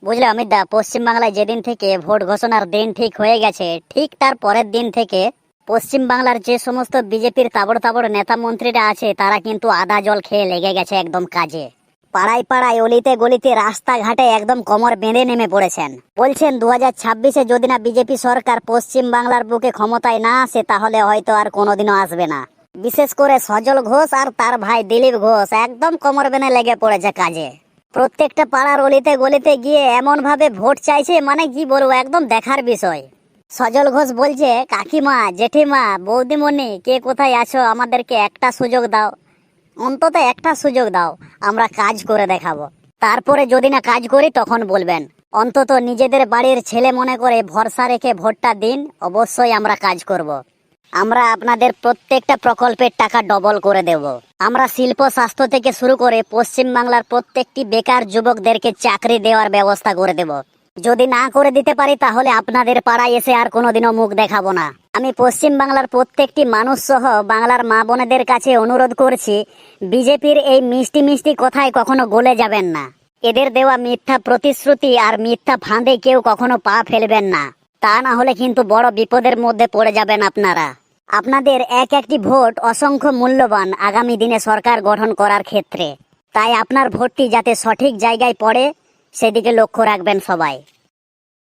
বুঝলে অমিত দা, পশ্চিমবাংলায় যেদিন থেকে ভোট ঘোষণার দিন ঠিক হয়ে গেছে, ঠিক তার পরের দিন থেকে পশ্চিমবাংলার যে সমস্ত বিজেপির তাবড় তাবড় নেতা মন্ত্রীরা আছে তারা কিন্তু আদা জল খেয়ে লেগে গেছে একদম কাজে। পাড়ায় পাড়ায় অলিতে গলিতে রাস্তাঘাটে একদম কোমর বেঁধে নেমে পড়েছেন। বলছেন 2026-এ যদি না বিজেপি সরকার পশ্চিম বাংলার বুকে ক্ষমতায় না আসে তাহলে হয়তো আর কোনোদিনও আসবে না। বিশেষ করে সজল ঘোষ আর তার ভাই দিলীপ ঘোষ একদম কোমর বেঁধে লেগে পড়েছে কাজে। প্রত্যেকটা পাড়ার অলিতে গলিতে গিয়ে এমন ভাবে ভোট চাইছে, মানে কি বলবো, একদম দেখার বিষয়। সজল ঘোষ বলছে, কাকিমা, জেঠিমা, বৌদিমণি, কে কোথায় আছো, আমাদেরকে একটা সুযোগ দাও, অন্তত একটা সুযোগ দাও, আমরা কাজ করে দেখাবো। তারপরে যদি না কাজ করি তখন বলবেন। অন্তত নিজেদের বাড়ির ছেলে মনে করে ভরসা রেখে ভোটটা দিন, অবশ্যই আমরা কাজ করব। আমরা আপনাদের প্রত্যেকটা প্রকল্পের টাকা ডবল করে দেব। আমরা শিল্প স্বাস্থ্য থেকে শুরু করে পশ্চিম বাংলার প্রত্যেকটি বেকার যুবকদেরকে চাকরি দেওয়ার ব্যবস্থা করে দেব। যদি না করে দিতে পারি তাহলে আপনাদের পাড়ায় এসে আর কোনোদিনও মুখ দেখাবো না। আমি পশ্চিম বাংলার প্রত্যেকটি মানুষ সহ বাংলার মা বোনেদের কাছে অনুরোধ করছি, বিজেপির এই মিষ্টি মিষ্টি কথায় কখনো গলে যাবেন না। এদের দেওয়া মিথ্যা প্রতিশ্রুতি আর মিথ্যা ফাঁদে কেউ কখনো পা ফেলবেন না, তা না হলে কিন্তু বড় বিপদের মধ্যে পড়ে যাবেন আপনারা। আপনাদের এক একটি ভোট অসংখ্য মূল্যবান আগামী দিনে সরকার গঠন করার ক্ষেত্রে। তাই আপনার ভোটটি যাতে সঠিক জায়গায় পড়ে সেদিকে লক্ষ্য রাখবেন সবাই।